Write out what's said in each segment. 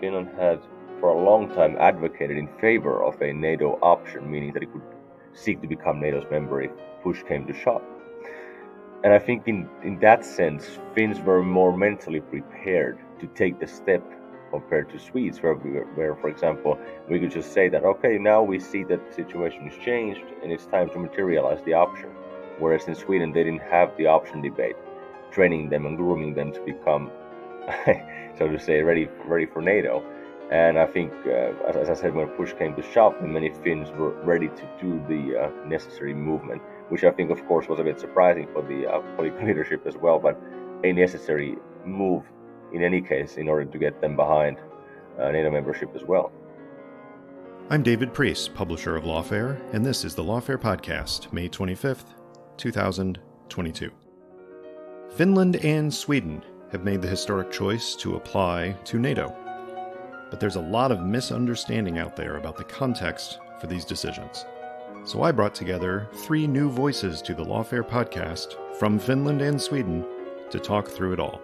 Finland had for a long time advocated in favor of a NATO option, meaning that it could seek to become NATO's member if push came to shove. And I think in that sense, Finns were more mentally prepared to take the step compared to Swedes, where, for example, we could just say that, okay, now we see that the situation has changed and it's time to materialize the option. Whereas in Sweden, they didn't have the option debate, training them and grooming them to become, so to say, ready for NATO. And I think, as I said, when push came to shove, many Finns were ready to do the necessary movement, which I think, of course, was a bit surprising for the political leadership as well, but a necessary move in any case in order to get them behind NATO membership as well. I'm David Priess, publisher of Lawfare, and this is the Lawfare Podcast, May 25th, 2022. Finland and Sweden have made the historic choice to apply to NATO. But there's a lot of misunderstanding out there about the context for these decisions. So I brought together 3 new voices to the Lawfare podcast from Finland and Sweden to talk through it all.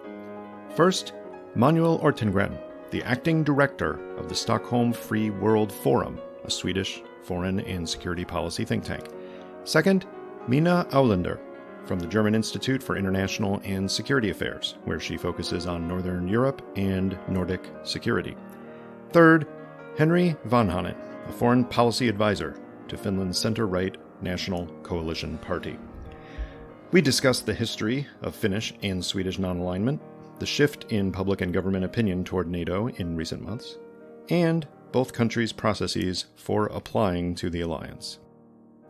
First, Manuel Ortengren, the acting director of the Stockholm Free World Forum, a Swedish foreign and security policy think tank. Second, Minna Ålander, from the German Institute for International and Security Affairs, where she focuses on Northern Europe and Nordic security. Third, Henri Vanhanen, a foreign policy advisor to Finland's center-right National Coalition Party. We discussed the history of Finnish and Swedish non-alignment, the shift in public and government opinion toward NATO in recent months, and both countries' processes for applying to the alliance.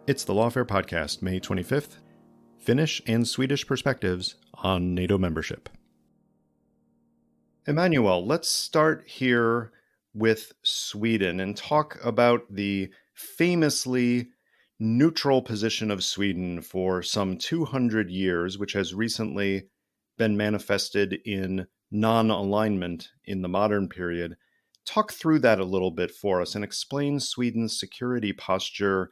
It's the Lawfare Podcast, May 25th, Finnish and Swedish Perspectives on NATO Membership. Emanuel, let's start here with Sweden and talk about the famously neutral position of Sweden for some 200 years, which has recently been manifested in non-alignment in the modern period. Talk through that a little bit for us and explain Sweden's security posture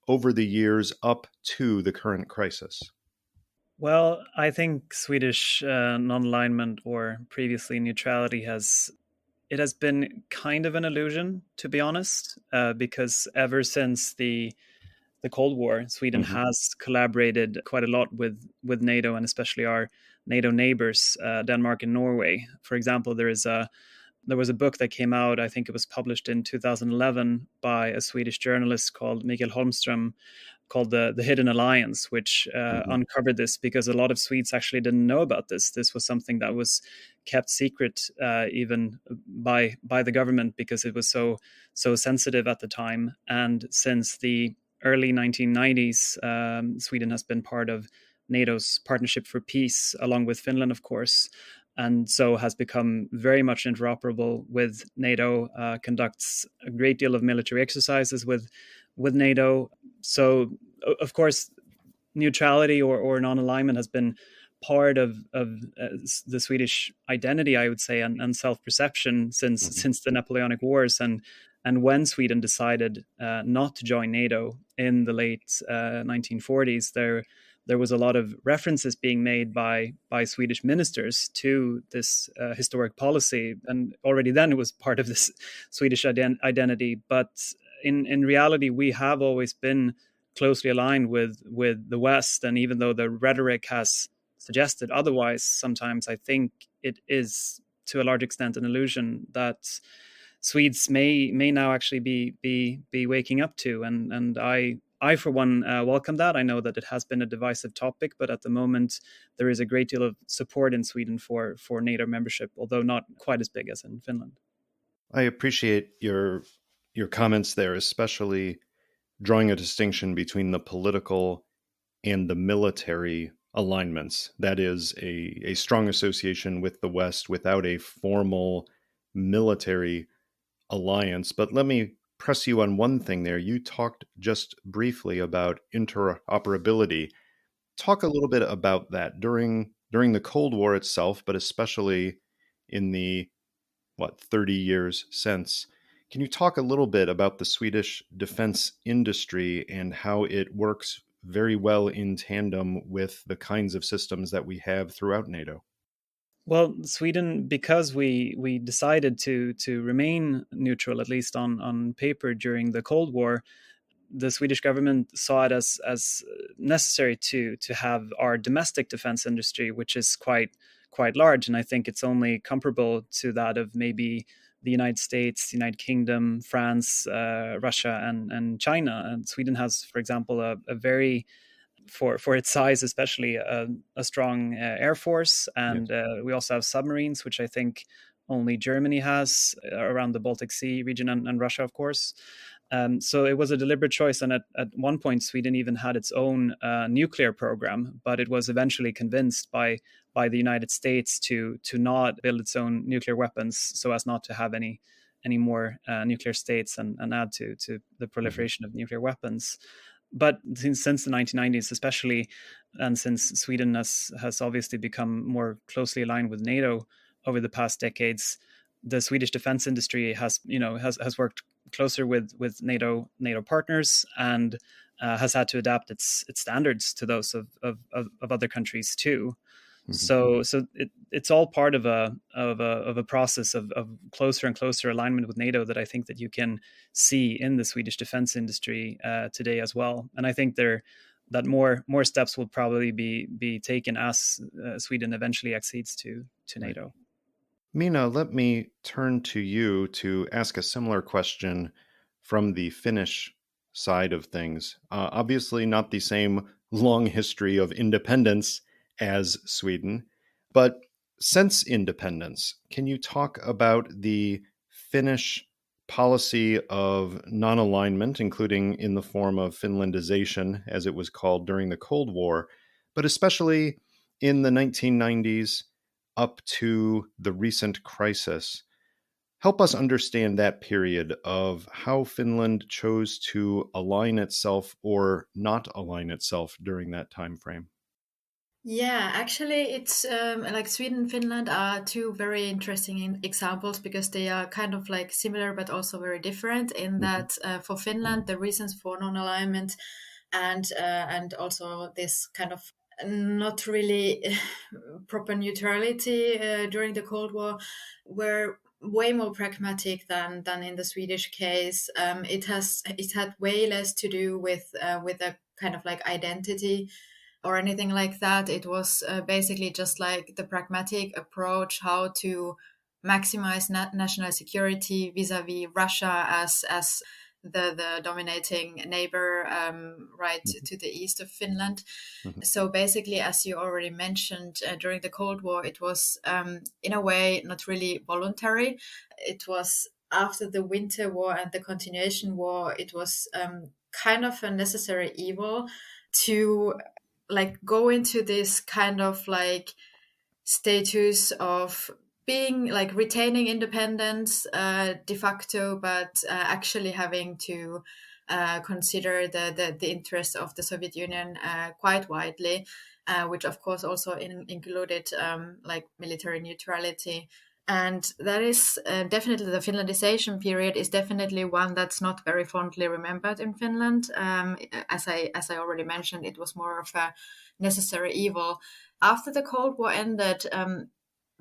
over the years up to the current crisis. Well, I think Swedish non-alignment, or previously neutrality, has been kind of an illusion, to be honest, because ever since the Cold War, Sweden has collaborated quite a lot with NATO, and especially our NATO neighbors, Denmark and Norway. For example, there was a book that came out, I think it was published in 2011 by a Swedish journalist called Mikael Holmström, called the Hidden Alliance, which uncovered this, because a lot of Swedes actually didn't know about this. This was something that was kept secret even by the government, because it was so sensitive at the time. And since the early 1990s, Sweden has been part of NATO's Partnership for Peace, along with Finland, of course, and so has become very much interoperable with NATO, conducts a great deal of military exercises with NATO. So, of course, neutrality or non-alignment has been part of the Swedish identity, I would say, and self-perception since the Napoleonic Wars. And when Sweden decided not to join NATO in the late 1940s, there was a lot of references being made by Swedish ministers to this historic policy. And already then it was part of this Swedish identity. But in reality, we have always been closely aligned with the West. And even though the rhetoric has suggested otherwise, sometimes I think it is to a large extent an illusion that Swedes may now actually be waking up to. And I, for one, welcome that. I know that it has been a divisive topic, but at the moment, there is a great deal of support in Sweden for NATO membership, although not quite as big as in Finland. I appreciate your comments there, especially drawing a distinction between the political and the military alignments. That is a strong association with the West without a formal military alliance. But let me press you on one thing there. You talked just briefly about interoperability. Talk a little bit about that during the Cold War itself, but especially in the 30 years since. Can you talk a little bit about the Swedish defense industry and how it works very well in tandem with the kinds of systems that we have throughout NATO? Well, Sweden, because we decided to remain neutral, at least on paper, during the Cold War, the Swedish government saw it as necessary to have our domestic defense industry, which is quite large, and I think it's only comparable to that of maybe the United States, the United Kingdom, France, Russia, and China. And Sweden has, for example, a very for its size, especially a strong air force, and we also have submarines, which I think only Germany has around the Baltic Sea region, and Russia, of course. So it was a deliberate choice, and at one point, Sweden even had its own nuclear program, but it was eventually convinced by the United States to not build its own nuclear weapons, so as not to have any more nuclear states and add to the proliferation of nuclear weapons. But since the 1990s, especially, and since Sweden has obviously become more closely aligned with NATO over the past decades, the Swedish defense industry has worked closer with NATO partners, and has had to adapt its standards to those of other countries too. So it's all part of a process of closer and closer alignment with NATO that I think that you can see in the Swedish defense industry today as well. And I think that more steps will probably be taken as Sweden eventually accedes to NATO. Right. Minna, let me turn to you to ask a similar question from the Finnish side of things. Obviously, not the same long history of independence as Sweden, but since independence, can you talk about the Finnish policy of non-alignment, including in the form of Finlandization, as it was called during the Cold War, but especially in the 1990s up to the recent crisis? Help us understand that period of how Finland chose to align itself or not align itself during that time frame. Yeah, actually, it's like Sweden and Finland are two very interesting examples because they are kind of like similar but also very different in that for Finland, the reasons for non-alignment and also this kind of not really proper neutrality during the Cold War were way more pragmatic than in the Swedish case. It had way less to do with a kind of like identity or anything like that. It was basically just like the pragmatic approach, how to maximize national security vis-a-vis Russia as the dominating neighbor right to the east of Finland. So basically, as you already mentioned, during the Cold War, it was in a way not really voluntary. It was after the Winter War and the Continuation War, it was kind of a necessary evil to like go into this kind of like status of being like retaining independence de facto, but actually having to consider the interests of the Soviet Union quite widely, which of course also included like military neutrality. And that is definitely the Finlandization period is definitely one that's not very fondly remembered in Finland. As I already mentioned, it was more of a necessary evil. After the Cold War ended,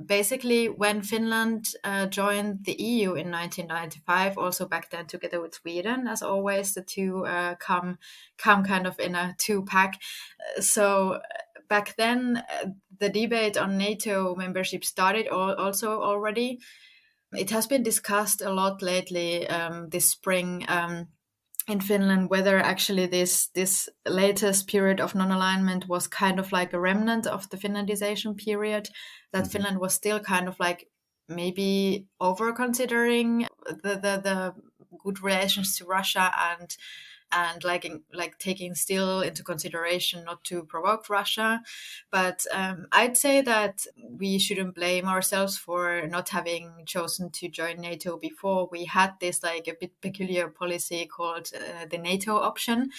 basically when Finland joined the EU in 1995, also back then together with Sweden, as always, the two come kind of in a two-pack. So back then, the debate on NATO membership started also already. It has been discussed a lot lately this spring in Finland, whether actually this latest period of non-alignment was kind of like a remnant of the Finlandization period, that Finland was still kind of like maybe over-considering the good relations to Russia and like taking still into consideration not to provoke Russia. But I'd say that we shouldn't blame ourselves for not having chosen to join NATO before. We had this like a bit peculiar policy called the Nato option,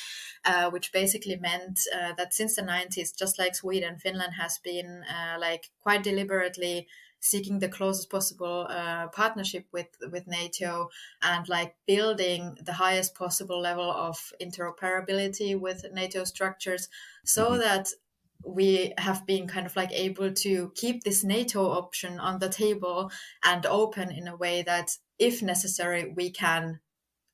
which basically meant that since the 90s, just like Sweden, Finland has been like quite deliberately seeking the closest possible partnership with NATO and like building the highest possible level of interoperability with NATO structures so that we have been kind of like able to keep this NATO option on the table and open in a way that if necessary, we can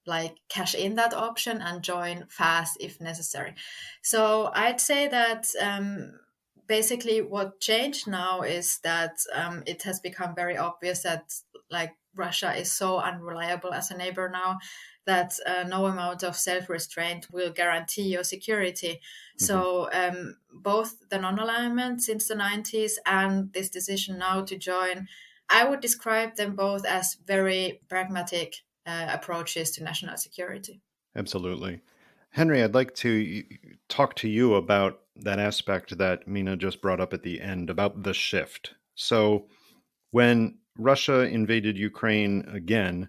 like cash in that option and join fast if necessary. So I'd say that basically what changed now is that it has become very obvious that like Russia is so unreliable as a neighbor now that no amount of self-restraint will guarantee your security. So both the non-alignment since the 90s and this decision now to join, I would describe them both as very pragmatic approaches to national security. Absolutely. Henri, I'd like to talk to you about that aspect that Minna just brought up at the end about the shift. So when Russia invaded Ukraine again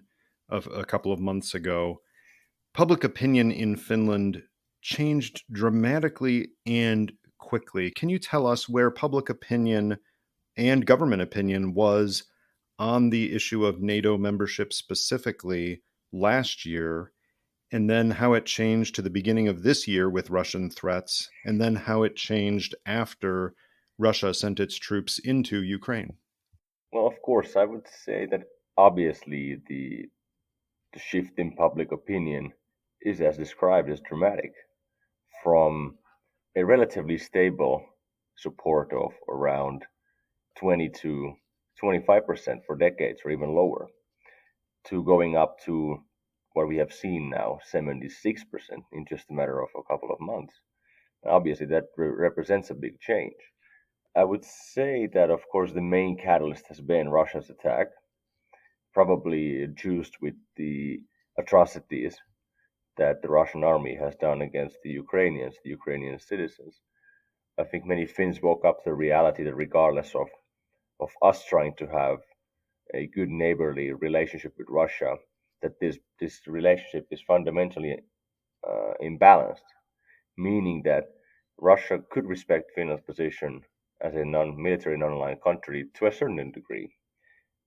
a couple of months ago, public opinion in Finland changed dramatically and quickly. Can you tell us where public opinion and government opinion was on the issue of NATO membership specifically last year, and then how it changed to the beginning of this year with Russian threats, and then how it changed after Russia sent its troops into Ukraine? Well, of course, I would say that obviously the shift in public opinion is, as described, as dramatic from a relatively stable support of around 20 to 25% for decades or even lower to going up to what we have seen now, 76% in just a matter of a couple of months. Obviously, that represents a big change. I would say that, of course, the main catalyst has been Russia's attack, probably juiced with the atrocities that the Russian army has done against the Ukrainian citizens. I think many Finns woke up to the reality that regardless of us trying to have a good neighborly relationship with Russia, that this relationship is fundamentally imbalanced, meaning that Russia could respect Finland's position as a military non-aligned country to a certain degree.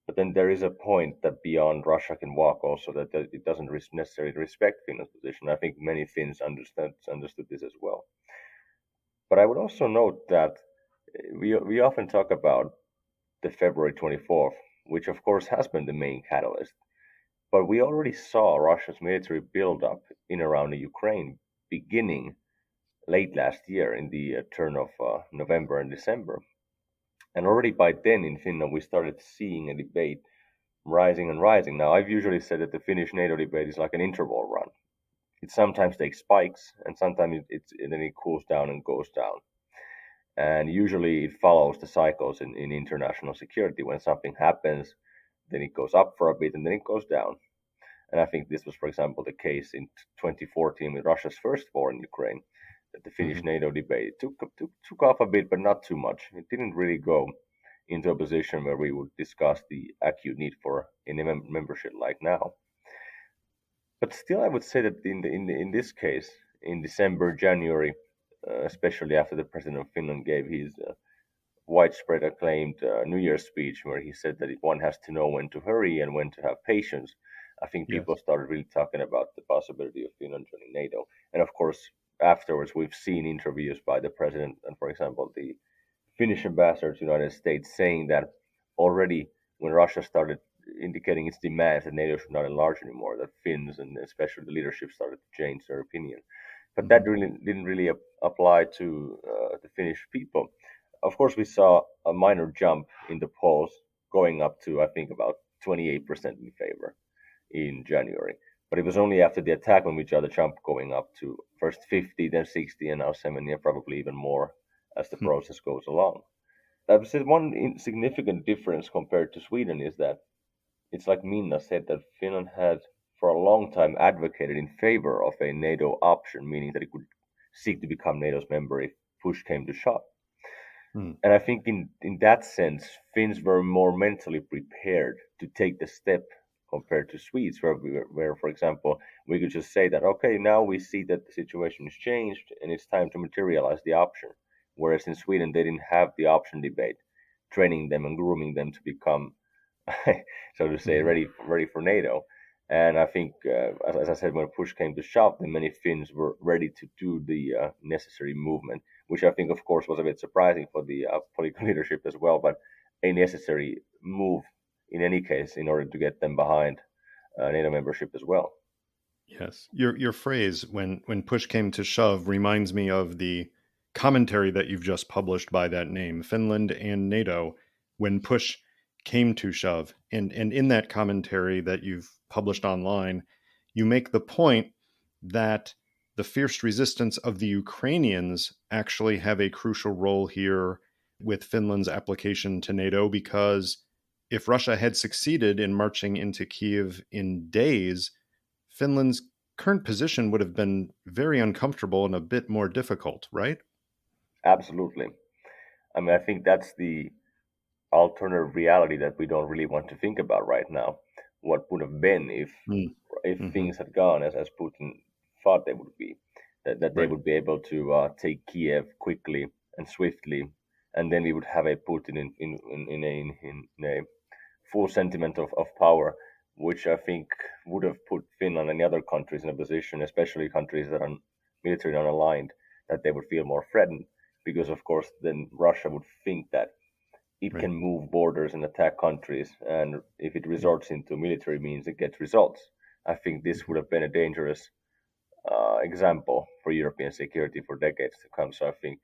But then there is a point that beyond Russia can walk also, that it doesn't necessarily respect Finland's position. I think many Finns understood this as well. But I would also note that we often talk about the February 24th, which of course has been the main catalyst. But we already saw Russia's military buildup in around the Ukraine beginning late last year in the turn of November and December. And already by then in Finland, we started seeing a debate rising and rising. Now, I've usually said that the Finnish NATO debate is like an interval run. It sometimes takes spikes, and sometimes then it cools down and goes down. And usually it follows the cycles in international security. When something happens, then it goes up for a bit, and then it goes down. And I think this was, for example, the case in 2014 with Russia's first war in Ukraine. That the Finnish NATO debate took off a bit, but not too much. It didn't really go into a position where we would discuss the acute need for a membership like now. But still, I would say that in this case, in December, January, especially after the president of Finland gave his widespread acclaimed New Year's speech, where he said that one has to know when to hurry and when to have patience, I think people started really talking about the possibility of Finland joining NATO. And of course, afterwards, we've seen interviews by the president and, for example, the Finnish ambassador to the United States saying that already when Russia started indicating its demands that NATO should not enlarge anymore, that Finns and especially the leadership started to change their opinion. But that didn't really apply to the Finnish people. Of course, we saw a minor jump in the polls going up to, I think, about 28% in favor in January. But it was only after the attack when we saw the jump going up to first 50, then 60, and now 70, and probably even more as the process goes along. I would say one significant difference compared to Sweden is that it's like Minna said, that Finland had for a long time advocated in favor of a NATO option, meaning that it could seek to become NATO's member if push came to shove. And I think in that sense, Finns were more mentally prepared to take the step compared to Swedes, where, for example, we could just say that, okay, now we see that the situation has changed and it's time to materialize the option. Whereas in Sweden, they didn't have the option debate, training them and grooming them to become, so to say, ready for NATO. And I think, as I said, when push came to shove, then many Finns were ready to do the necessary movement, which I think, of course, was a bit surprising for the political leadership as well, but a necessary move in any case in order to get them behind NATO membership as well. Yes, your phrase when push came to shove reminds me of the commentary that you've just published by that name, Finland and NATO, when push came to shove. And in that commentary that you've published online, you make the point that the fierce resistance of the Ukrainians actually have a crucial role here with Finland's application to NATO, because if Russia had succeeded in marching into Kyiv in days, Finland's current position would have been very uncomfortable and a bit more difficult, right? Absolutely. I mean, I think that's the alternative reality that we don't really want to think about right now. What would have been if things had gone as Putin thought they would be, that they would be able to take Kiev quickly and swiftly, and then we would have a Putin in a full sentiment of power, which I think would have put Finland and the other countries in a position, especially countries that are military non-aligned, that they would feel more threatened, because of course then Russia would think that it can move borders and attack countries, and if it resorts into military means, it gets results. I think this would have been a dangerous example for European security for decades to come. So I think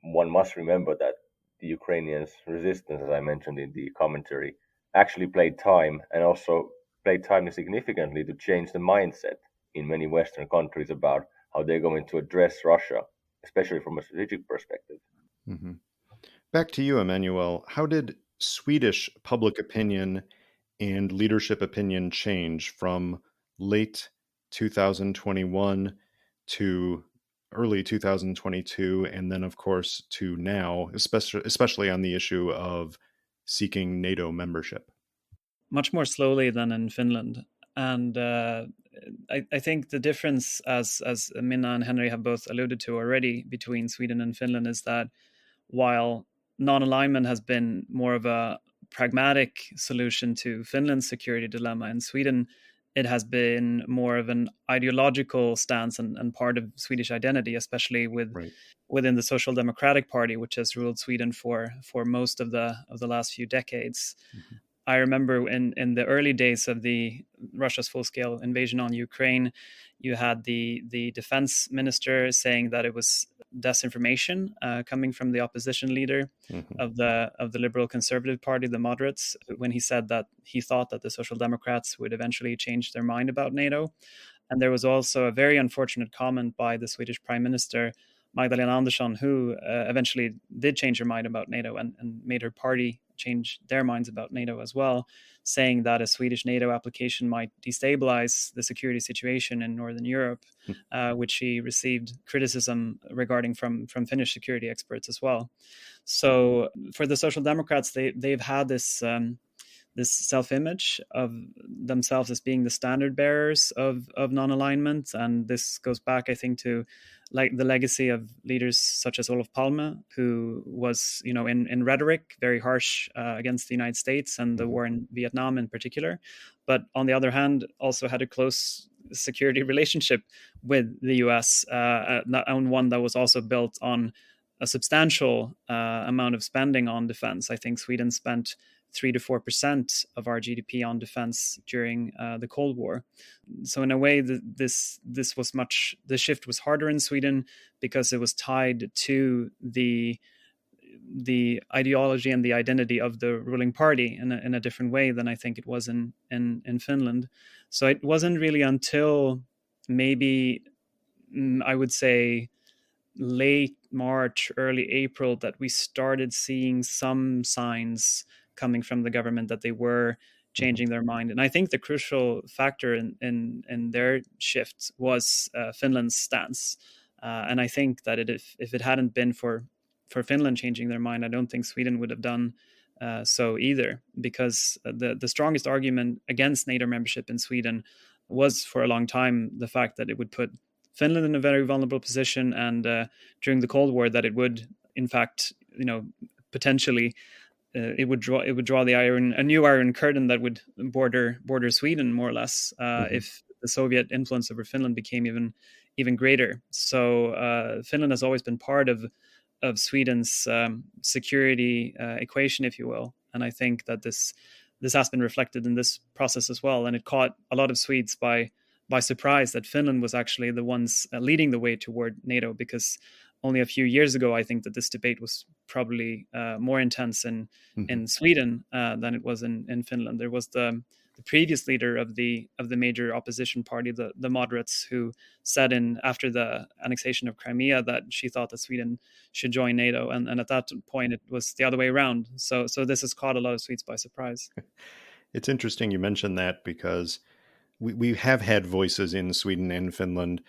one must remember that the Ukrainians' resistance, as I mentioned in the commentary, actually played time, and also played time significantly to change the mindset in many Western countries about how they're going to address Russia, especially from a strategic perspective. Mm-hmm. Back to you, Emanuel. How did Swedish public opinion and leadership opinion change from late 2021 to early 2022, and then, of course, to now, especially on the issue of seeking NATO membership? Much more slowly than in Finland. And I think the difference, as Minna and Henri have both alluded to already, between Sweden and Finland is that while non-alignment has been more of a pragmatic solution to Finland's security dilemma, in Sweden it has been more of an ideological stance and part of Swedish identity, especially within the Social Democratic Party, which has ruled Sweden for most of the last few decades. Mm-hmm. I remember in the early days of Russia's full-scale invasion on Ukraine, you had the defense minister saying that it was disinformation coming from the opposition leader of the Liberal Conservative Party, the moderates, when he said that he thought that the Social Democrats would eventually change their mind about NATO. And there was also a very unfortunate comment by the Swedish Prime Minister, Magdalena Andersson, who eventually did change her mind about NATO and made her party change their minds about NATO as well, saying that a Swedish NATO application might destabilize the security situation in Northern Europe, which she received criticism regarding from Finnish security experts as well. So for the Social Democrats, they've had this self-image of themselves as being the standard bearers of non-alignment. And this goes back, I think, to like the legacy of leaders such as Olof Palme, who was, in rhetoric, very harsh against the United States and the war in Vietnam in particular. But on the other hand, also had a close security relationship with the US, and one that was also built on a substantial amount of spending on defense. I think Sweden spent 3 to 4% of our GDP on defense during the Cold War. So in a way, the shift was harder in Sweden because it was tied to the ideology and the identity of the ruling party in a different way than I think it was in Finland. So it wasn't really until maybe, I would say, late March, early April that we started seeing some signs coming from the government that they were changing their mind. And I think the crucial factor in their shift was Finland's stance. And I think that if it hadn't been for Finland changing their mind, I don't think Sweden would have done so either, because the strongest argument against NATO membership in Sweden was for a long time the fact that it would put Finland in a very vulnerable position, and during the Cold War that it would, in fact, potentially it would draw a new iron curtain that would border Sweden more or less if the Soviet influence over Finland became even greater. So Finland has always been part of Sweden's security equation, if you will. And I think that this has been reflected in this process as well. And it caught a lot of Swedes by surprise that Finland was actually the ones leading the way toward NATO, because only a few years ago, I think that this debate was probably more intense in Sweden than it was in Finland. There was the previous leader of the major opposition party, the moderates, who said after the annexation of Crimea that she thought that Sweden should join NATO, and at that point it was the other way around. So this has caught a lot of Swedes by surprise. It's interesting you mentioned that, because we have had voices in Sweden and Finland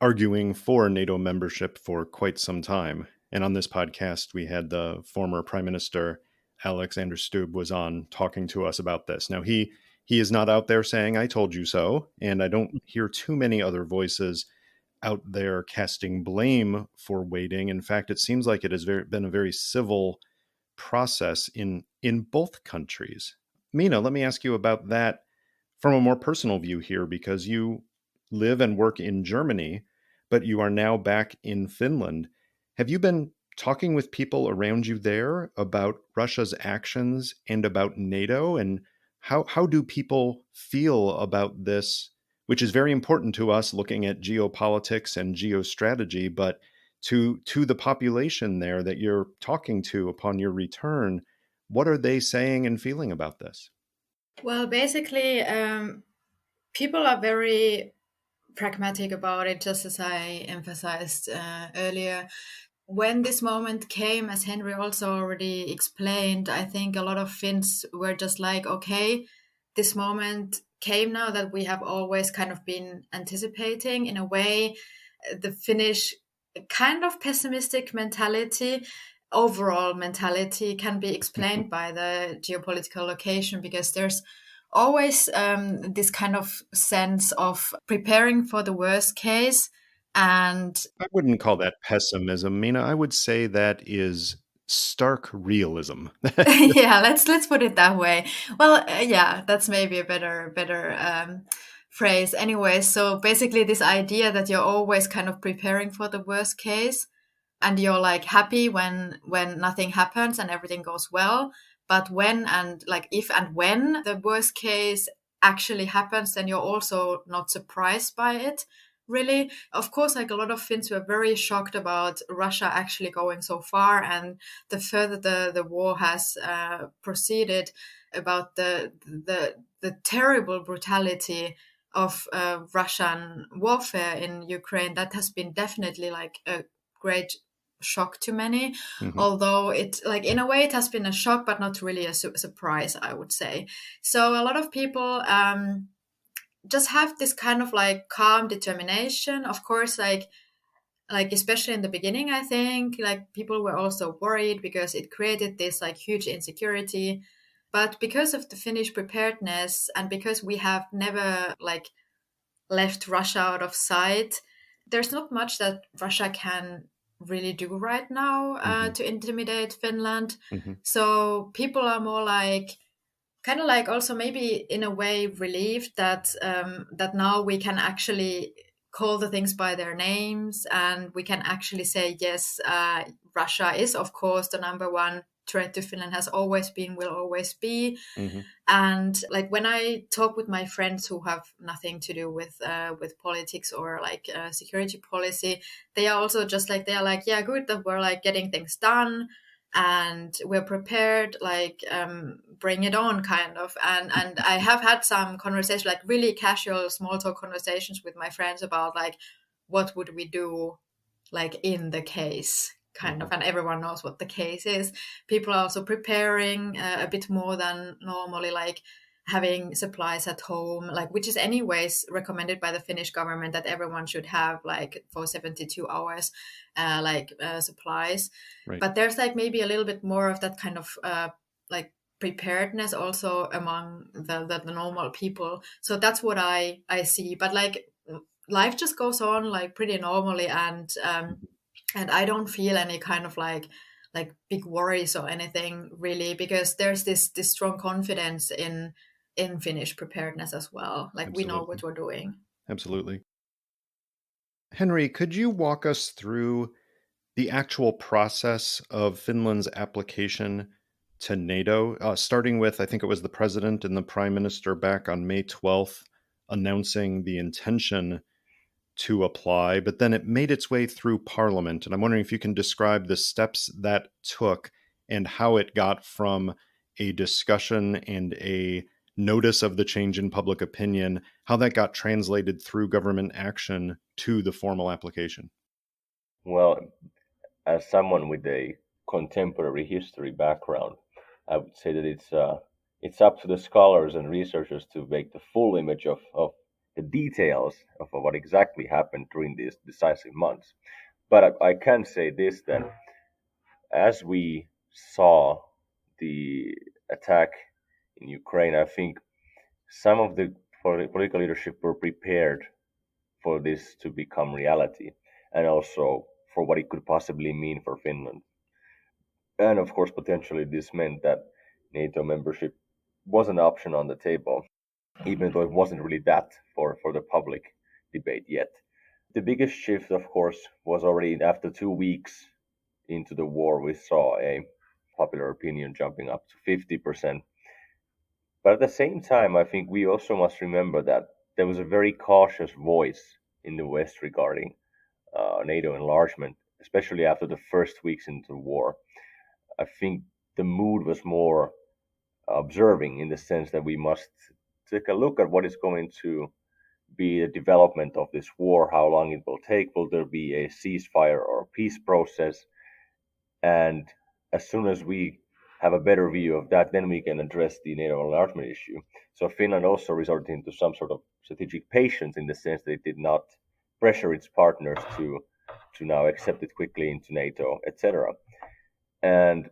arguing for NATO membership for quite some time. And on this podcast, we had the former Prime Minister Alexander Stubb was on talking to us about this. Now, he is not out there saying, "I told you so." And I don't hear too many other voices out there casting blame for waiting. In fact, it seems like it has been a very civil process in both countries. Minna, let me ask you about that from a more personal view here, because you live and work in Germany, but you are now back in Finland. Have you been talking with people around you there about Russia's actions and about NATO? And how do people feel about this, which is very important to us looking at geopolitics and geostrategy, but to the population there that you're talking to upon your return, what are they saying and feeling about this? Well, basically, people are very pragmatic about it, just as I emphasized earlier. When this moment came, as Henri also already explained, I think a lot of Finns were just like, okay, this moment came now that we have always kind of been anticipating. In a way, the Finnish kind of pessimistic mentality, overall mentality, can be explained by the geopolitical location, because there's always this kind of sense of preparing for the worst case. And I wouldn't call that pessimism, Minna. I would say that is stark realism. yeah, let's put it that way. Well, yeah, that's maybe a better phrase. Anyway, so basically, this idea that you're always kind of preparing for the worst case, and you're like happy when nothing happens and everything goes well. But when and like if and when the worst case actually happens, then you're also not surprised by it. Really, of course, like a lot of Finns were very shocked about Russia actually going so far, and the further the war has proceeded, about the terrible brutality of Russian warfare in Ukraine. That has been definitely like a great shock to many, although it, like, in a way it has been a shock, but not really a surprise, I would say. So a lot of people just have this kind of like calm determination. Of course, like especially in the beginning, I think like people were also worried because it created this like huge insecurity. But because of the Finnish preparedness, and because we have never like left Russia out of sight, there's not much that Russia can really do right now to intimidate Finland. So people are more like, kind of like also maybe in a way relieved that that now we can actually call the things by their names, and we can actually say, yes, Russia is of course the number one threat to Finland, has always been, will always be. And like when I talk with my friends who have nothing to do with politics or like security policy, they are also just like, they are like, yeah, good that we're like getting things done and we're prepared, like bring it on, kind of. And I have had some conversation, like really casual small talk conversations with my friends about like what would we do like in the case, kind of, and everyone knows what the case is. People are also preparing a bit more than normally, like having supplies at home, like, which is anyways recommended by the Finnish government, that everyone should have like for 72 hours supplies. Right. But there's like maybe a little bit more of that kind of like preparedness also among the normal people. So that's what I see. But like life just goes on like pretty normally, and I don't feel any kind of like big worries or anything really, because there's this strong confidence in Finnish preparedness as well. Like, Absolutely. we know what we're doing. Absolutely. Henri, could you walk us through the actual process of Finland's application to NATO, starting with, I think it was the president and the prime minister back on May 12th announcing the intention to apply, but then it made its way through Parliament. And I'm wondering if you can describe the steps that took and how it got from a discussion and a notice of the change in public opinion, how that got translated through government action to the formal application. Well, as someone with a contemporary history background, I would say that it's up to the scholars and researchers to make the full image of the details of what exactly happened during these decisive months. But I can say this then, as we saw the attack in Ukraine, I think some of the political leadership were prepared for this to become reality, and also for what it could possibly mean for Finland. And of course, potentially this meant that NATO membership was an option on the table, even though it wasn't really that for the public debate yet. The biggest shift, of course, was already after 2 weeks into the war. We saw a popular opinion jumping up to 50%. But at the same time, I think we also must remember that there was a very cautious voice in the West regarding NATO enlargement, especially after the first weeks into the war. I think the mood was more observing, in the sense that we must take a look at what is going to be the development of this war, how long it will take, will there be a ceasefire or peace process, and as soon as we have a better view of that, then we can address the NATO enlargement issue. So Finland also resorted into some sort of strategic patience, in the sense that it did not pressure its partners to now accept it quickly into NATO, etc. And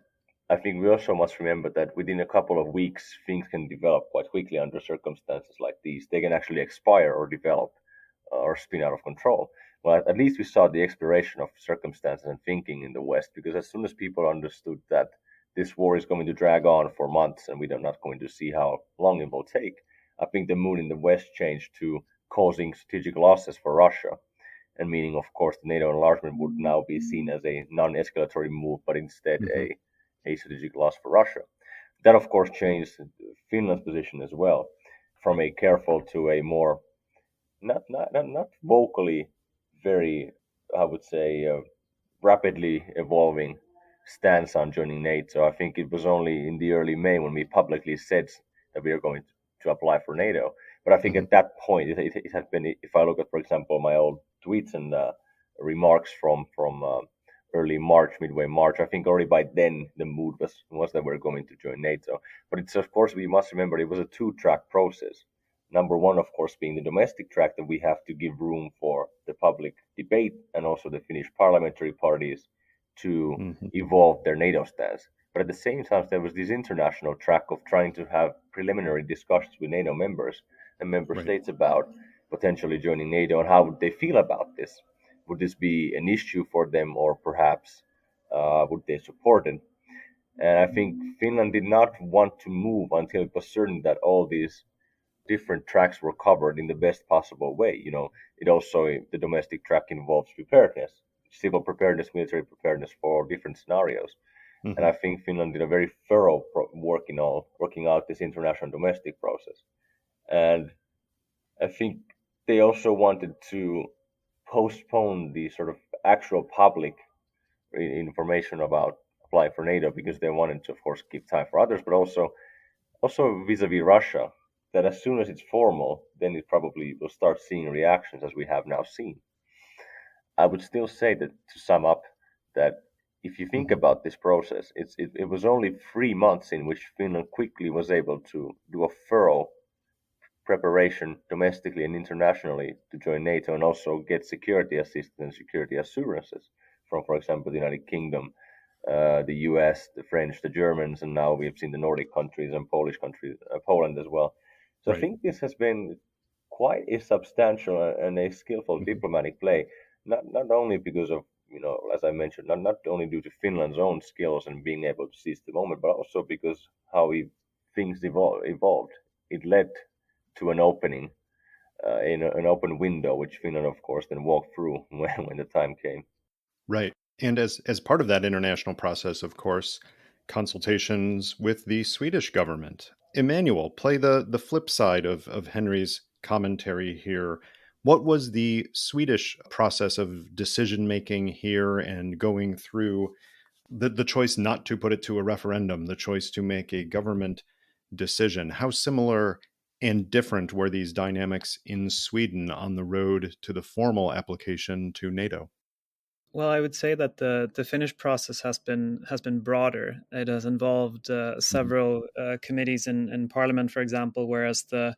I think we also must remember that within a couple of weeks, things can develop quite quickly under circumstances like these. They can actually expire or develop or spin out of control. Well, at least we saw the exploration of circumstances and thinking in the West, because as soon as people understood that this war is going to drag on for months and we are not going to see how long it will take, I think the mood in the West changed to causing strategic losses for Russia, and meaning, of course, the NATO enlargement would now be seen as a non-escalatory move, but instead a strategic loss for Russia. That, of course, changed Finland's position as well, from a careful to a more not vocally very, I would say, rapidly evolving stance on joining NATO. I think it was only in the early May when we publicly said that we are going to apply for NATO. But I think at that point, it had been, if I look at, for example, my old tweets and remarks from early March, midway March, I think already by then the mood was that we're going to join NATO. But it's, of course, we must remember it was a two-track process. Number one, of course, being the domestic track, that we have to give room for the public debate and also the Finnish parliamentary parties to evolve their NATO stance. But at the same time, there was this international track of trying to have preliminary discussions with NATO members and member states about potentially joining NATO, and how would they feel about this. Would this be an issue for them, or perhaps would they support it? And I think Finland did not want to move until it was certain that all these different tracks were covered in the best possible way. It also, the domestic track involves preparedness, civil preparedness, military preparedness for different scenarios. And I think Finland did a very thorough working out this international domestic process. And I think they also wanted to postpone the sort of actual public information about applying for NATO, because they wanted to, of course, give time for others, but also vis-a-vis Russia, that as soon as it's formal, then it probably will start seeing reactions as we have now seen. I would still say that, to sum up, that if you think about this process, it was only 3 months in which Finland quickly was able to do a thorough preparation domestically and internationally to join NATO, and also get security assistance and security assurances from, for example, the United Kingdom, the US, the French, the Germans, and now we've seen the Nordic countries and Polish countries, Poland as well. So I think this has been quite a substantial and a skillful diplomatic play, not only because of, as I mentioned, not only due to Finland's own skills and being able to seize the moment, but also because how things evolved. It led to an opening in an open window, which Finland, of course, then walked through when the time came. Right. And as part of that international process, of course, consultations with the Swedish government. Emanuel, play the flip side of Henri's commentary here. What was the Swedish process of decision making here and going through the choice not to put it to a referendum, the choice to make a government decision? How similar and different were these dynamics in Sweden on the road to the formal application to NATO? Well, I would say that the Finnish process has been broader. It has involved several committees in Parliament, for example, whereas the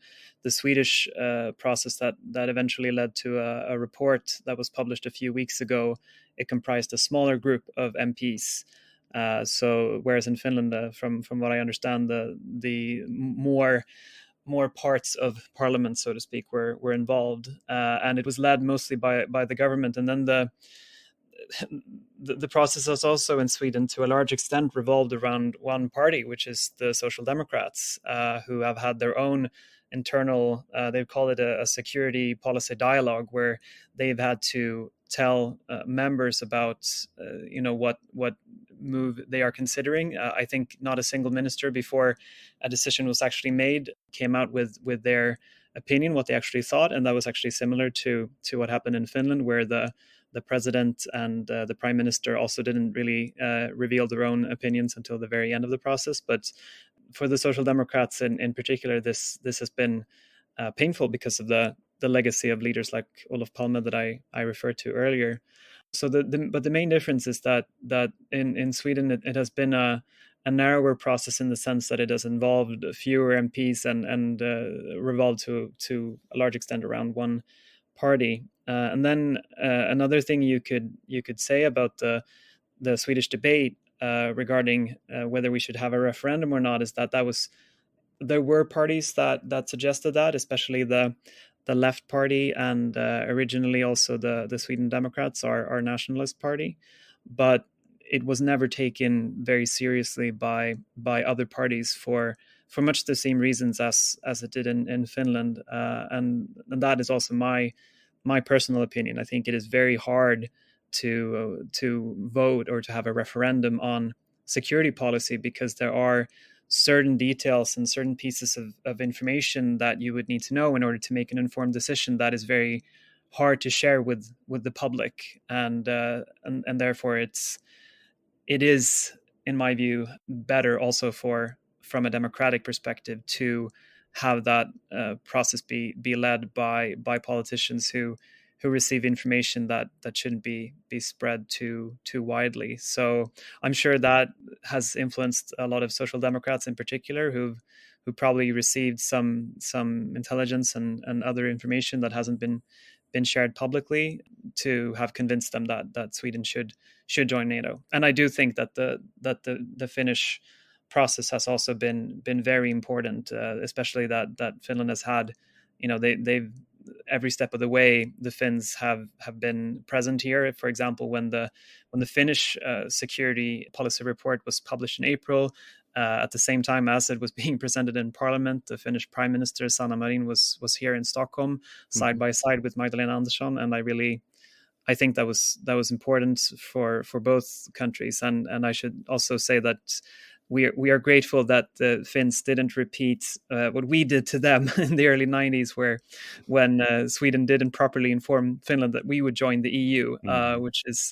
Swedish process that eventually led to a report that was published a few weeks ago, it comprised a smaller group of MPs. So, whereas in Finland, from what I understand, the more parts of Parliament, so to speak, were involved, and it was led mostly by the government, and then the process has also in Sweden to a large extent revolved around one party, which is the Social Democrats, who have had their own internal, they call it a security policy dialogue, where they've had to tell members about, what move they are considering. I think not a single minister, before a decision was actually made, came out with their opinion, what they actually thought, and that was actually similar to what happened in Finland, where the president and the prime minister also didn't really reveal their own opinions until the very end of the process. But for the Social Democrats in particular, this has been painful because of the legacy of leaders like Olof Palme that I referred to earlier. So but the main difference is that in Sweden it has been a narrower process, in the sense that it has involved fewer MPs and revolved to a large extent around one party. And then another thing you could say about the Swedish debate regarding whether we should have a referendum or not is that there were parties that suggested that, especially the Left Party, and originally also the Sweden Democrats, our nationalist party, but it was never taken very seriously by other parties for much the same reasons as it did in Finland, and that is also my personal opinion. I think it is very hard to vote or to have a referendum on security policy, because there are certain details and certain pieces of information that you would need to know in order to make an informed decision that is very hard to share with the public, and therefore it is, in my view, better also from a democratic perspective to have that process be led by politicians who receive information that shouldn't be spread too widely. So I'm sure that has influenced a lot of Social Democrats in particular, who probably received some intelligence and other information that hasn't been shared publicly, to have convinced them that Sweden should join NATO. And I do think that the Finnish process has also been very important, especially that Finland has had, they've every step of the way the Finns have been present here. For example, when the Finnish security policy report was published in April, at the same time as it was being presented in Parliament, the Finnish Prime Minister Sanna Marin was here in Stockholm, side by side with Magdalena Andersson, and I think that was important for both countries. And I should also say that we are grateful that the Finns didn't repeat what we did to them in the early 90s, when Sweden didn't properly inform Finland that we would join the EU, which is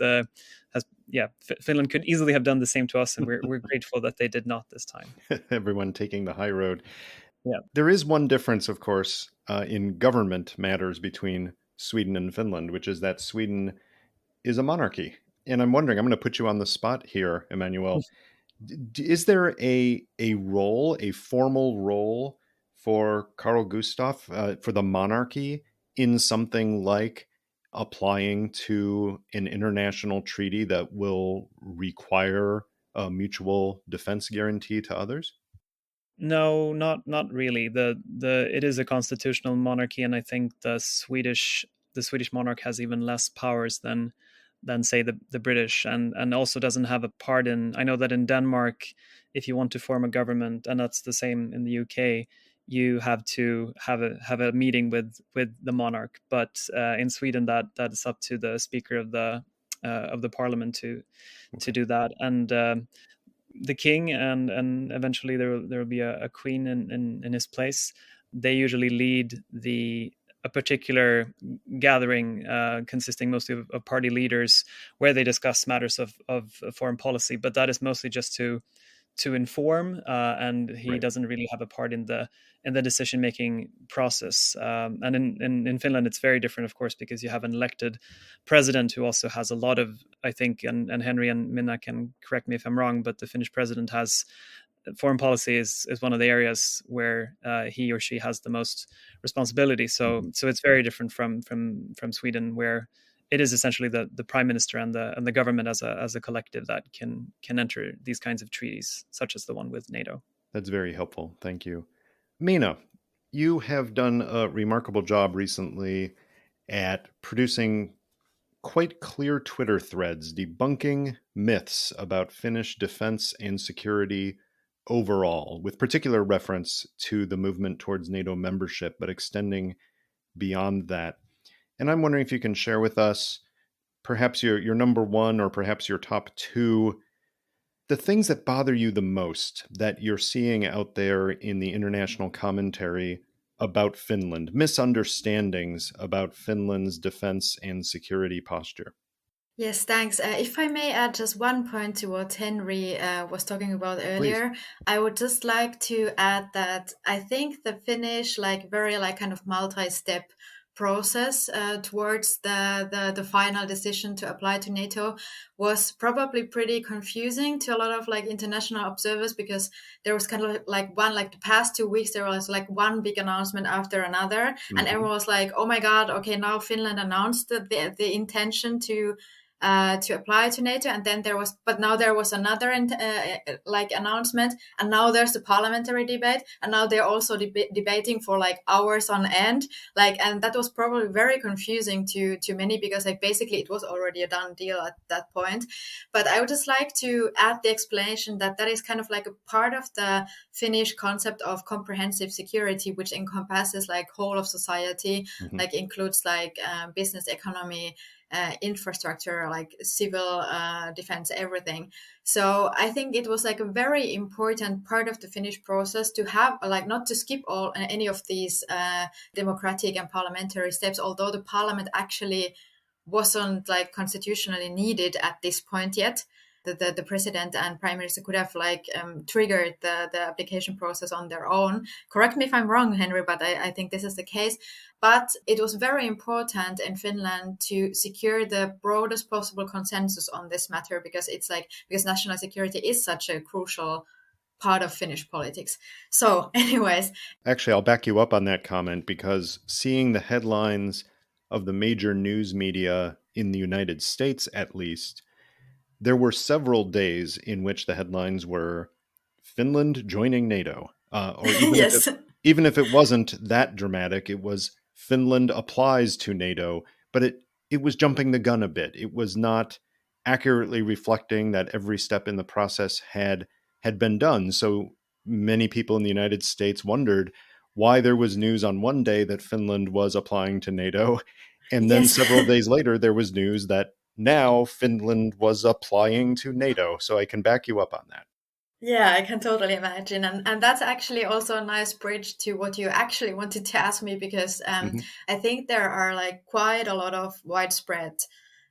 Finland could easily have done the same to us, and we're grateful that they did not this time. Everyone taking the high road. Yeah, there is one difference, of course, in government matters between Sweden and Finland, which is that Sweden is a monarchy. And I'm wondering, I'm going to put you on the spot here, Emanuel. Is there a role, a formal role for Carl Gustaf, for the monarchy, in something like applying to an international treaty that will require a mutual defense guarantee to others? No, not really. It is a constitutional monarchy, and I think the Swedish monarch has even less powers than say the British, and also doesn't have a part in. I know that in Denmark, if you want to form a government, and that's the same in the UK, you have to have a meeting with the monarch. But in Sweden, that is up to the Speaker of the Parliament to do that. And the king and eventually there will be a queen in his place. They usually lead a particular gathering consisting mostly of party leaders, where they discuss matters of foreign policy. But that is mostly just to inform, and he Right. doesn't really have a part in the decision making process. And in Finland, it's very different, of course, because you have an elected president who also has a lot of, I think, and Henri and Minna can correct me if I'm wrong, but the Finnish president has foreign policy is one of the areas where he or she has the most responsibility. So it's very different from Sweden, where it is essentially the prime minister and the government as a collective that can enter these kinds of treaties, such as the one with NATO. That's very helpful. Thank you. Minna, you have done a remarkable job recently at producing quite clear Twitter threads debunking myths about Finnish defense and security overall, with particular reference to the movement towards NATO membership, but extending beyond that. And I'm wondering if you can share with us perhaps your number one or perhaps your top two, the things that bother you the most that you're seeing out there in the international commentary about Finland, misunderstandings about Finland's defense and security posture. Yes, thanks. If I may add just one point to what Henri was talking about earlier, Please. I would just like to add that I think the Finnish very kind of multi-step process towards the final decision to apply to NATO was probably pretty confusing to a lot of international observers, because there was kind of the past 2 weeks there was one big announcement after another, and everyone was like, oh my god, okay, now Finland announced the intention to apply to NATO, and then there was another announcement, and now there's the parliamentary debate, and now they're also debating for hours on end, and that was probably very confusing to many, because basically it was already a done deal at that point. But I would just like to add the explanation that is kind of a part of the Finnish concept of comprehensive security, which encompasses whole of society, includes business, economy, infrastructure, civil defense, everything. So I think it was a very important part of the Finnish process to have not to skip any of these democratic and parliamentary steps, although the parliament actually wasn't constitutionally needed at this point yet. The president and prime minister could have triggered the application process on their own. Correct me if I'm wrong, Henri, but I think this is the case. But it was very important in Finland to secure the broadest possible consensus on this matter, because because national security is such a crucial part of Finnish politics. So anyways. Actually, I'll back you up on that comment, because seeing the headlines of the major news media in the United States, at least, there were several days in which the headlines were Finland joining NATO, or even, yes. Even if it wasn't that dramatic, it was Finland applies to NATO, but it was jumping the gun a bit. It was not accurately reflecting that every step in the process had been done. So many people in the United States wondered why there was news on one day that Finland was applying to NATO, and then several days later there was news that now Finland was applying to NATO. So I can back you up on that. Yeah, I can totally imagine. And that's actually also a nice bridge to what you actually wanted to ask me, because I think there are quite a lot of widespread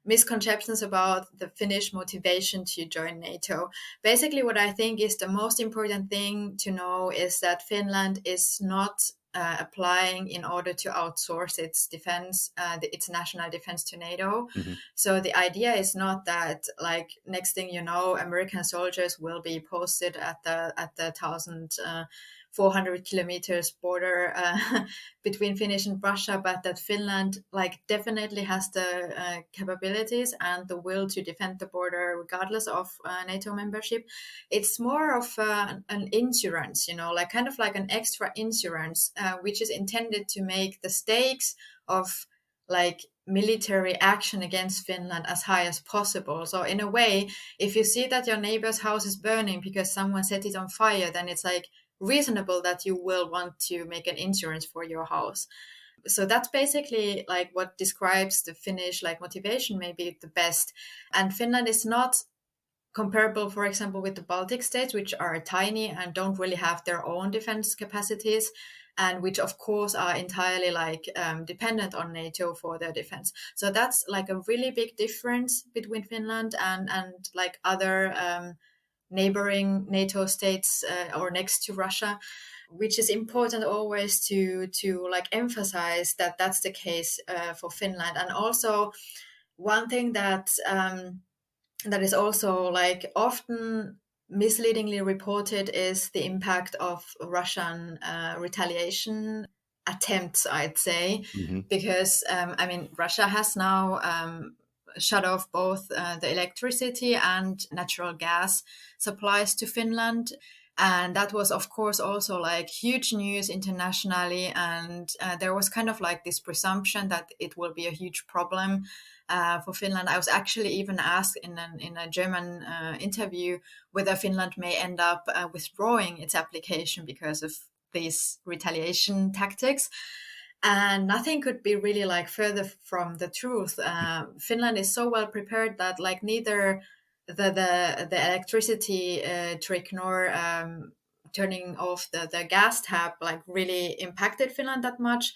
misconceptions about the Finnish motivation to join NATO. Basically, what I think is the most important thing to know is that Finland is not applying in order to outsource its defense, its national defense to NATO. So the idea is not that next thing you know, American soldiers will be posted at the 1,400 kilometers border between Finnish and Russia, but that Finland definitely has the capabilities and the will to defend the border regardless of NATO membership. It's more of an insurance, kind of an extra insurance, which is intended to make the stakes of military action against Finland as high as possible. So in a way, if you see that your neighbor's house is burning because someone set it on fire, then it's reasonable that you will want to make an insurance for your house. So that's basically like what describes the Finnish like motivation maybe the best. And Finland is not comparable, for example, with the Baltic states, which are tiny and don't really have their own defense capacities, and which of course are entirely like dependent on NATO for their defense. So that's like a really big difference between Finland and like other neighboring NATO states or next to Russia, which is important always to like emphasize that that's the case for Finland. And also one thing that that is also like often misleadingly reported is the impact of Russian retaliation attempts, I'd say, because I mean, Russia has now shut off both the electricity and natural gas supplies to Finland. And that was, of course, also like huge news internationally. And there was kind of like this presumption that it will be a huge problem for Finland. I was actually even asked in a German interview whether Finland may end up withdrawing its application because of these retaliation tactics. And nothing could be really like further from the truth. Finland is so well prepared that like neither the electricity trick nor turning off the gas tap like really impacted Finland that much.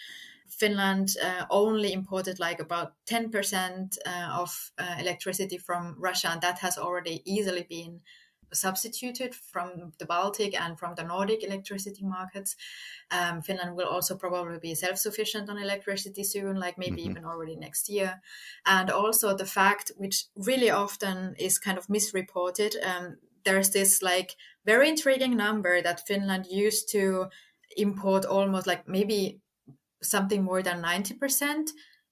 Finland only imported like about 10% of electricity from Russia, and that has already easily been substituted from the Baltic and from the Nordic electricity markets. Finland will also probably be self-sufficient on electricity soon, like maybe even already next year. And also the fact, which really often is kind of misreported, there's this like very intriguing number that Finland used to import almost like maybe something more than 90%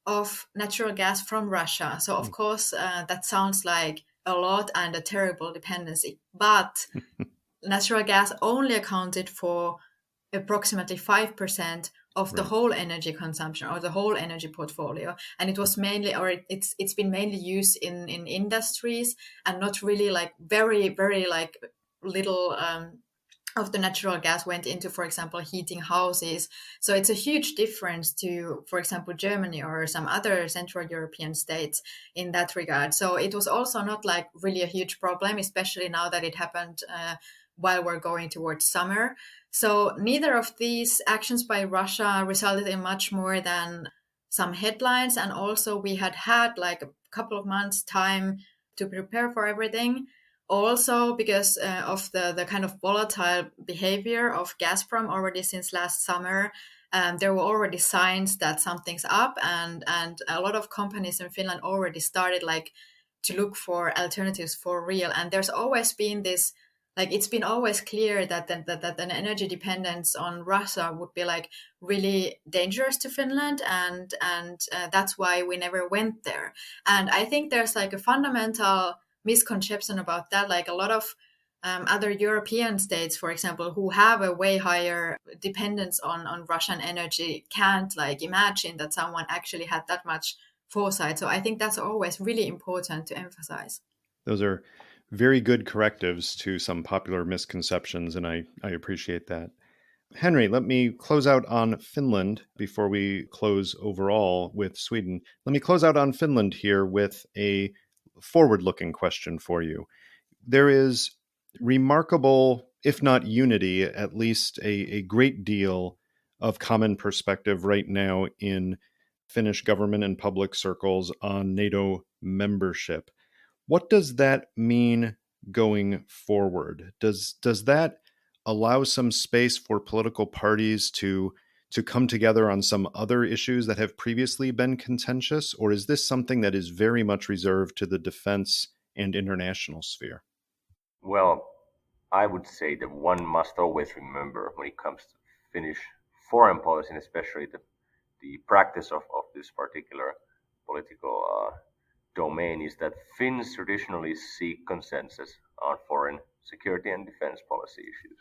of natural gas from Russia. So of course, that sounds like a lot and a terrible dependency, but natural gas only accounted for approximately 5% of the whole energy consumption or the whole energy portfolio. And it was mainly, or it's been mainly used in industries and not really like very, very like little of the natural gas went into, for example, heating houses. So it's a huge difference to, for example, Germany or some other Central European states in that regard. So it was also not like really a huge problem, especially now that it happened while we're going towards summer. So neither of these actions by Russia resulted in much more than some headlines. And also we had like a couple of months time to prepare for everything. Also, because of the kind of volatile behavior of Gazprom already since last summer, there were already signs that something's up, and a lot of companies in Finland already started like to look for alternatives for real. And there's always been this, like it's been always clear that an energy dependence on Russia would be like really dangerous to Finland, and that's why we never went there. And I think there's like a fundamental misconception about that. Like a lot of other European states, for example, who have a way higher dependence on Russian energy can't like imagine that someone actually had that much foresight. So I think that's always really important to emphasize. Those are very good correctives to some popular misconceptions, and I appreciate that. Henri, let me close out on Finland before we close overall with Sweden. Let me close out on Finland here with a forward-looking question for you. There is remarkable, if not unity, at least a great deal of common perspective right now in Finnish government and public circles on NATO membership. What does that mean going forward? Does that allow some space for political parties to come together on some other issues that have previously been contentious, or is this something that is very much reserved to the defense and international sphere? Well, I would say that one must always remember when it comes to Finnish foreign policy, and especially the practice of this particular political domain, is that Finns traditionally seek consensus on foreign security and defense policy issues.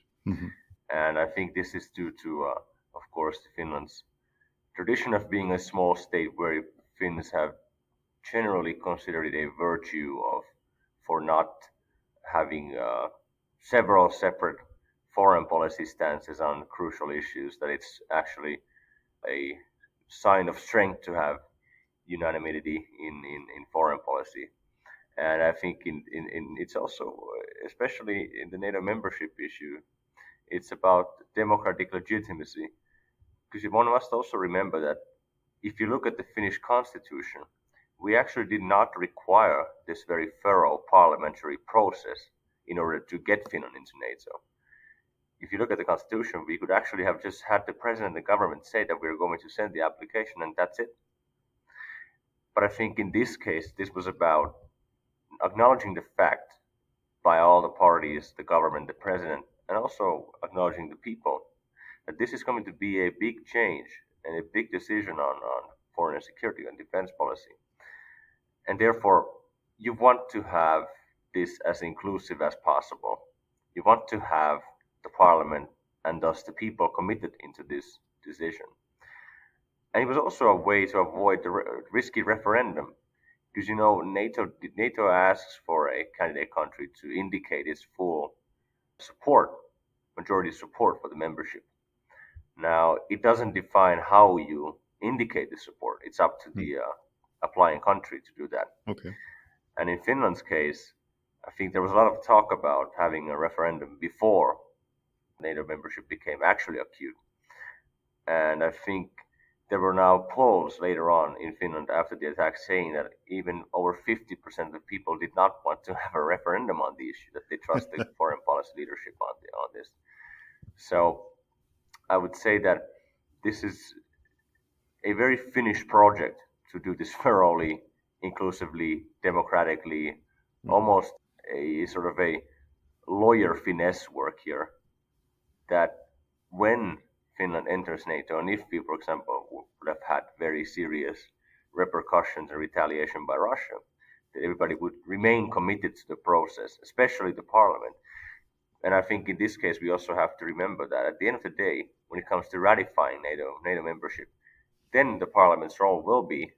And I think this is due to, of course, Finland's tradition of being a small state, where Finns have generally considered it a virtue for not having several separate foreign policy stances on crucial issues, that it's actually a sign of strength to have unanimity in foreign policy. And I think it's also, especially in the NATO membership issue, it's about democratic legitimacy. Because one must also remember that if you look at the Finnish constitution, we actually did not require this very thorough parliamentary process in order to get Finland into NATO. If you look at the constitution, we could actually have just had the president and the government say that we're going to send the application and that's it. But I think in this case, this was about acknowledging the fact by all the parties, the government, the president, and also acknowledging the people that this is going to be a big change and a big decision on foreign security and defense policy. And therefore, you want to have this as inclusive as possible. You want to have the parliament and thus the people committed into this decision. And it was also a way to avoid the risky referendum, because NATO asks for a candidate country to indicate its full support, majority support for the membership. Now, it doesn't define how you indicate the support. It's up to the applying country to do that. Okay. And in Finland's case, I think there was a lot of talk about having a referendum before NATO membership became actually acute. And I think there were now polls later on in Finland after the attack saying that even over 50% of the people did not want to have a referendum on the issue, that they trust the foreign policy leadership on this. So I would say that this is a very Finnish project to do this thoroughly, inclusively, democratically, almost a sort of a lawyer finesse work here, that when Finland enters NATO, and if we, for example, would have had very serious repercussions and retaliation by Russia, that everybody would remain committed to the process, especially the parliament. And I think in this case, we also have to remember that at the end of the day, when it comes to ratifying NATO membership, then the parliament's role will be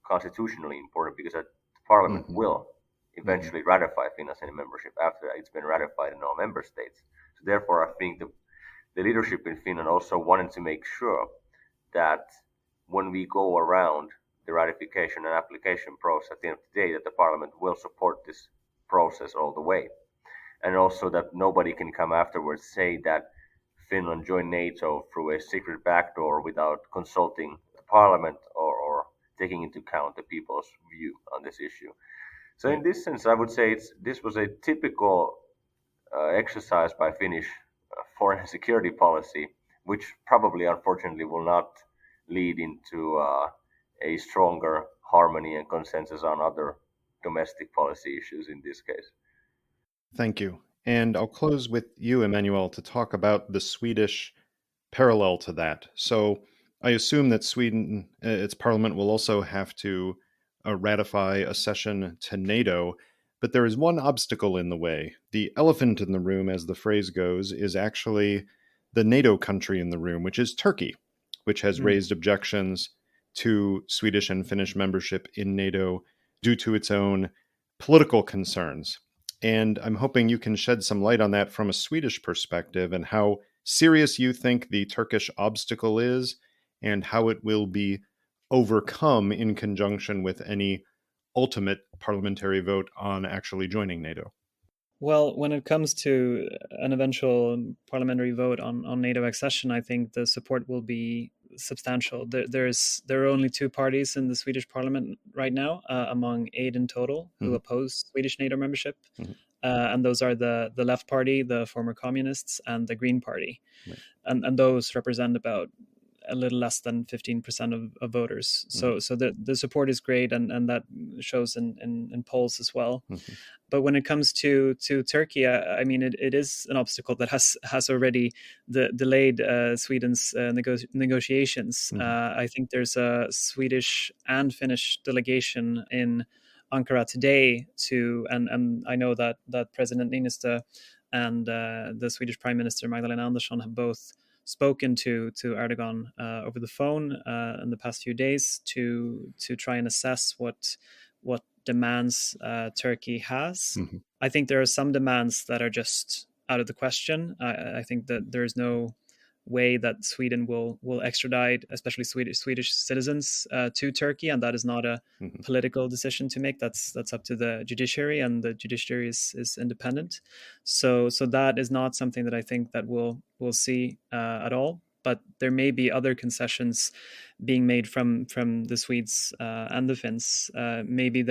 constitutionally important, because the parliament will eventually ratify Finland's membership after it's been ratified in all member states. So therefore, I think the leadership in Finland also wanted to make sure that when we go around the ratification and application process at the end of the day, that the parliament will support this process all the way. And also that nobody can come afterwards say that Finland joined NATO through a secret backdoor without consulting the parliament or taking into account the people's view on this issue. So in this sense, I would say this was a typical exercise by Finnish foreign security policy, which probably, unfortunately, will not lead into a stronger harmony and consensus on other domestic policy issues in this case. Thank you. And I'll close with you, Emanuel, to talk about the Swedish parallel to that. So I assume that Sweden, its parliament, will also have to ratify accession to NATO. But there is one obstacle in the way. The elephant in the room, as the phrase goes, is actually the NATO country in the room, which is Turkey, which has raised objections to Swedish and Finnish membership in NATO due to its own political concerns. And I'm hoping you can shed some light on that from a Swedish perspective, and how serious you think the Turkish obstacle is, and how it will be overcome in conjunction with any ultimate parliamentary vote on actually joining NATO. Well, when it comes to an eventual parliamentary vote on NATO accession, I think the support will be substantial. There are only two parties in the Swedish parliament right now, among 8 in total, who oppose Swedish NATO membership. And those are the Left Party, the former communists, and the Green Party. Right. And those represent about a little less than 15% of voters. So the support is great, and that shows in polls as well. But when it comes to Turkey, I mean, it is an obstacle that has already delayed Sweden's negotiations. I think there's a Swedish and Finnish delegation in Ankara today and I know that President Niinistö and the Swedish Prime Minister Magdalena Andersson have both spoken to Erdogan over the phone in the past few days to try and assess what demands Turkey has. I think there are some demands that are just out of the question. I think that there's no way that Sweden will extradite, especially Swedish citizens, to Turkey, and that is not a political decision to make. That's up to the judiciary, and the judiciary is independent. So that is not something that I think that we'll see at all. But there may be other concessions being made from the Swedes and the Finns. Maybe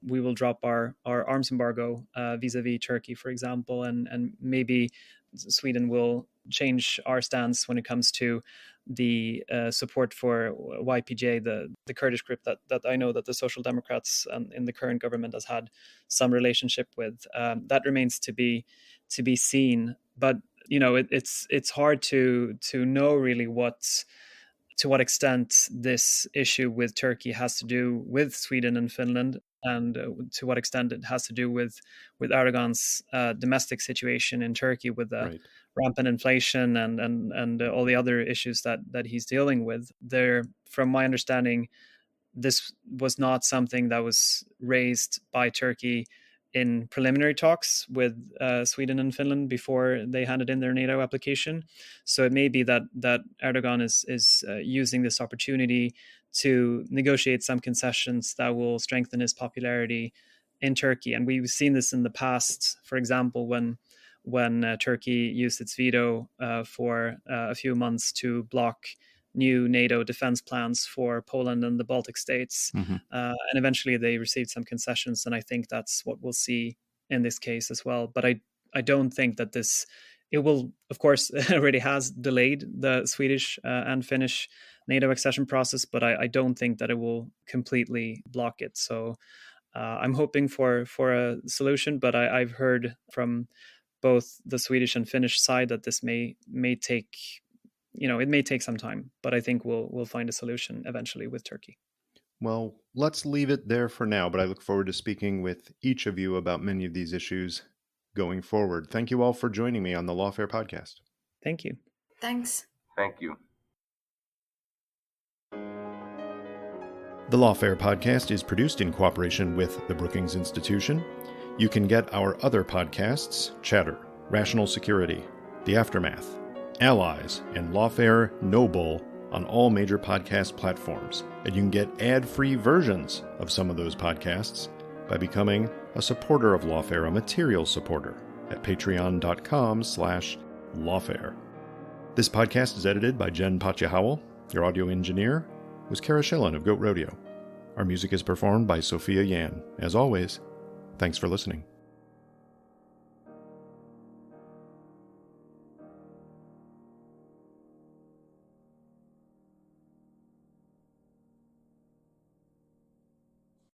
we will drop our arms embargo vis-a-vis Turkey, for example, and maybe Sweden will change our stance when it comes to the support for YPJ, the Kurdish group that I know that the Social Democrats in the current government has had some relationship with. That remains to be seen. But it's hard to know really to what extent this issue with Turkey has to do with Sweden and Finland, and to what extent it has to do with Erdogan's domestic situation in Turkey, with the rampant inflation and all the other issues that he's dealing with. There, from my understanding, this was not something that was raised by Turkey in preliminary talks with Sweden and Finland before they handed in their NATO application. So it may be that Erdogan is using this opportunity to negotiate some concessions that will strengthen his popularity in Turkey. And we've seen this in the past, for example, when Turkey used its veto for a few months to block new NATO defense plans for Poland and the Baltic states. And eventually they received some concessions. And I think that's what we'll see in this case as well. But I don't think that it will, of course, it already has delayed the Swedish and Finnish NATO accession process, but I don't think that it will completely block it. So I'm hoping for a solution, but I've heard from both the Swedish and Finnish side that this may take, it may take some time, but I think we'll find a solution eventually with Turkey. Well, let's leave it there for now, but I look forward to speaking with each of you about many of these issues going forward. Thank you all for joining me on the Lawfare podcast. Thank you. Thanks. Thank you. The Lawfare podcast is produced in cooperation with the Brookings Institution. You can get our other podcasts, Chatter, Rational Security, The Aftermath, Allies, and Lawfare No Bull on all major podcast platforms. And you can get ad-free versions of some of those podcasts by becoming a supporter of Lawfare, a material supporter, at patreon.com/lawfare. This podcast is edited by Jen Patja-Howell. Your audio engineer was Kara Schillen of Goat Rodeo. Our music is performed by Sophia Yan. As always, thanks for listening.